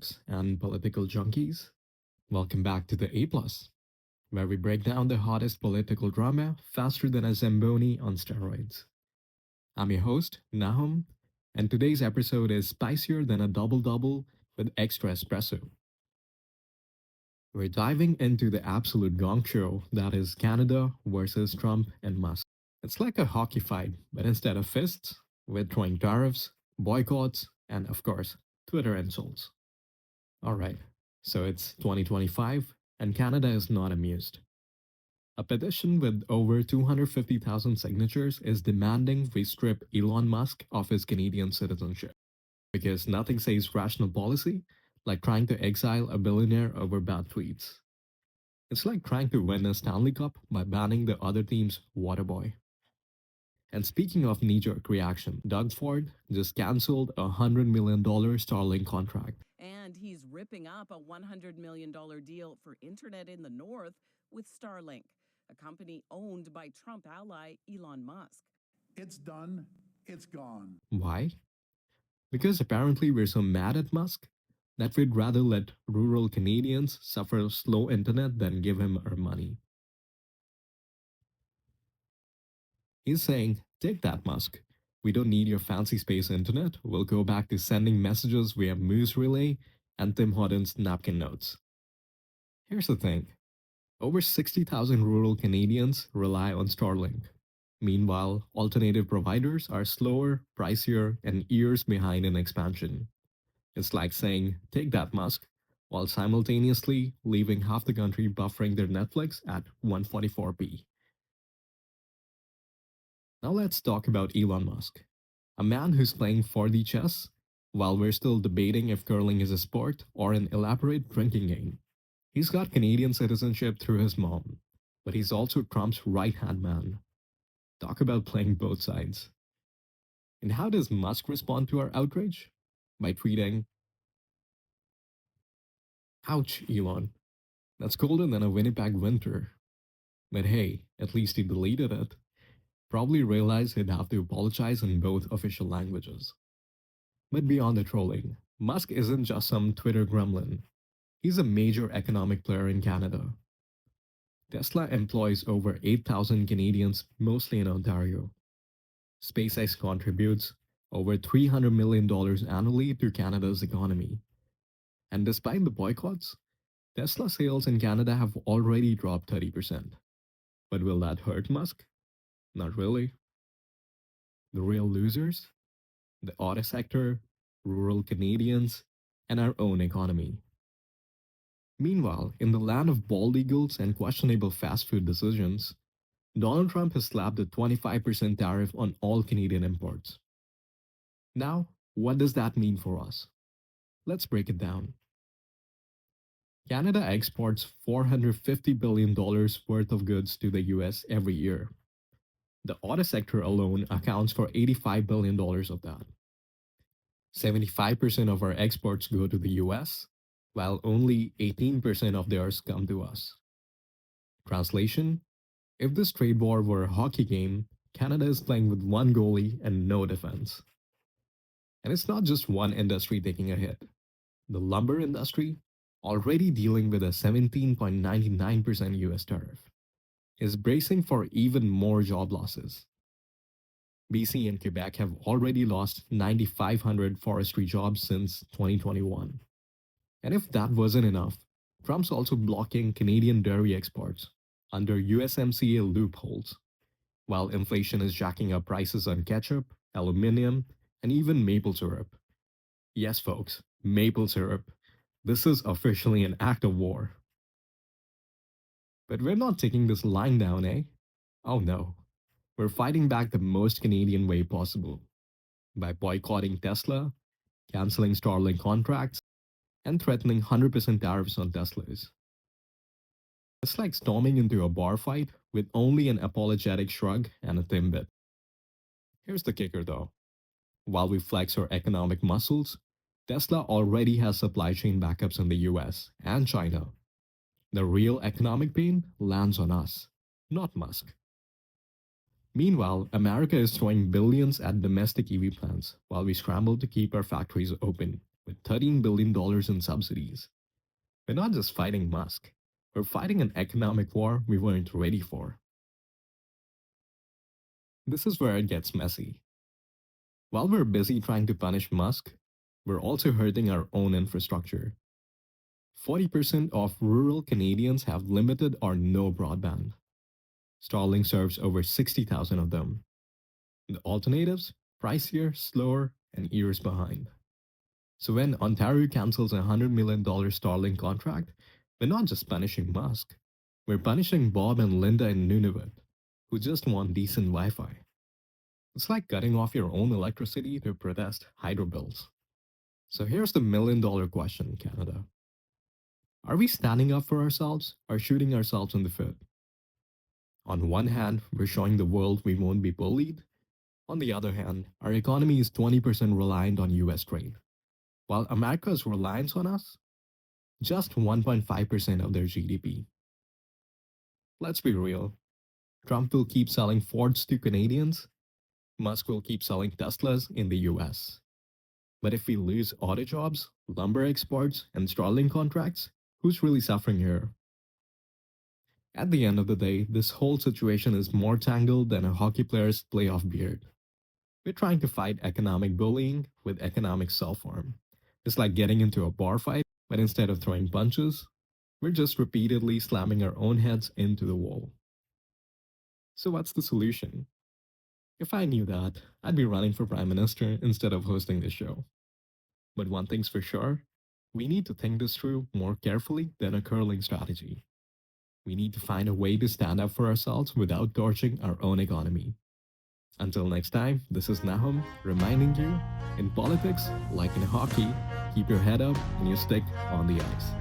bucks and political junkies. Welcome back to the A Plus, where we break down the hottest political drama faster than a Zamboni on steroids. I'm your host, Nahum, and today's episode is spicier than a double double with extra espresso. We're diving into the absolute gong show that is Canada versus Trump and Musk. It's like a hockey fight, but instead of fists, we're throwing tariffs, boycotts, and of course, Twitter insults. Alright, so it's 2025, and Canada is not amused. A petition with over 250,000 signatures is demanding we strip Elon Musk of his Canadian citizenship. Because nothing says rational policy like trying to exile a billionaire over bad tweets. It's like trying to win a Stanley Cup by banning the other team's waterboy. And speaking of knee jerk reaction, Doug Ford just cancelled a $100 million Starlink contract. And he's ripping up a $100 million deal for internet in the north with Starlink, a company owned by Trump ally Elon Musk. It's done. It's gone. Why? Because apparently we're so mad at Musk that we'd rather let rural Canadians suffer slow internet than give him our money. He's saying, take that, Musk. We don't need your fancy space internet. We'll go back to sending messages via Moose Relay and Tim Hortons napkin notes. Here's the thing. Over 60,000 rural Canadians rely on Starlink. Meanwhile, alternative providers are slower, pricier, and years behind in expansion. It's like saying, take that, Musk, while simultaneously leaving half the country buffering their Netflix at 144p. Now let's talk about Elon Musk, a man who's playing 4D chess while we're still debating if curling is a sport or an elaborate drinking game. He's got Canadian citizenship through his mom, but he's also Trump's right-hand man. Talk about playing both sides. And how does Musk respond to our outrage? By tweeting, "Ouch, Elon. That's colder than a Winnipeg winter." But hey, at least he deleted it. Probably realized he'd have to apologize in both official languages. But beyond the trolling, Musk isn't just some Twitter gremlin. He's a major economic player in Canada. Tesla employs over 8,000 Canadians, mostly in Ontario. SpaceX contributes over $300 million annually to Canada's economy. And despite the boycotts, Tesla sales in Canada have already dropped 30%. But will that hurt Musk? Not really. The real losers? The auto sector, rural Canadians, and our own economy. Meanwhile, in the land of bald eagles and questionable fast food decisions, Donald Trump has slapped a 25% tariff on all Canadian imports. Now, what does that mean for us? Let's break it down. Canada exports $450 billion worth of goods to the US every year. The auto sector alone accounts for $85 billion of that. 75% of our exports go to the US, while only 18% of theirs come to us. Translation: if this trade war were a hockey game, Canada is playing with one goalie and no defense. And it's not just one industry taking a hit. The lumber industry, already dealing with a 17.99% US tariff, is bracing for even more job losses. BC and Quebec have already lost 9,500 forestry jobs since 2021. And if that wasn't enough, Trump's also blocking Canadian dairy exports under USMCA loopholes, while inflation is jacking up prices on ketchup, aluminium, and even maple syrup. Yes, folks, maple syrup. This is officially an act of war. But we're not taking this lying down, eh? Oh no. We're fighting back the most Canadian way possible. By boycotting Tesla, cancelling Starlink contracts, and threatening 100% tariffs on Teslas. It's like storming into a bar fight with only an apologetic shrug and a Timbit. Here's the kicker though. While we flex our economic muscles, Tesla already has supply chain backups in the US and China. The real economic pain lands on us, not Musk. Meanwhile, America is throwing billions at domestic EV plants while we scramble to keep our factories open with $13 billion in subsidies. We're not just fighting Musk, we're fighting an economic war we weren't ready for. This is where it gets messy. While we're busy trying to punish Musk, we're also hurting our own infrastructure. 40% of rural Canadians have limited or no broadband. Starlink serves over 60,000 of them. The alternatives? Pricier, slower, and years behind. So when Ontario cancels a $100 million Starlink contract, we're not just punishing Musk. We're punishing Bob and Linda in Nunavut, who just want decent Wi Fi. It's like cutting off your own electricity to protest hydro bills. So here's the $1 million question, Canada. Are we standing up for ourselves or shooting ourselves in the foot? On one hand, we're showing the world we won't be bullied. On the other hand, our economy is 20% reliant on US trade. While America's reliance on us, just 1.5% of their GDP. Let's be real. Trump will keep selling Fords to Canadians. Musk will keep selling Teslas in the US. But if we lose auto jobs, lumber exports, and Starlink contracts, who's really suffering here? At the end of the day, this whole situation is more tangled than a hockey player's playoff beard. We're trying to fight economic bullying with economic self-harm. It's like getting into a bar fight, but instead of throwing punches, we're just repeatedly slamming our own heads into the wall. So what's the solution? If I knew that, I'd be running for Prime Minister instead of hosting this show. But one thing's for sure, we need to think this through more carefully than a curling strategy. We need to find a way to stand up for ourselves without torching our own economy. Until next time, this is Nahum reminding you, in politics, like in hockey, keep your head up and your stick on the ice.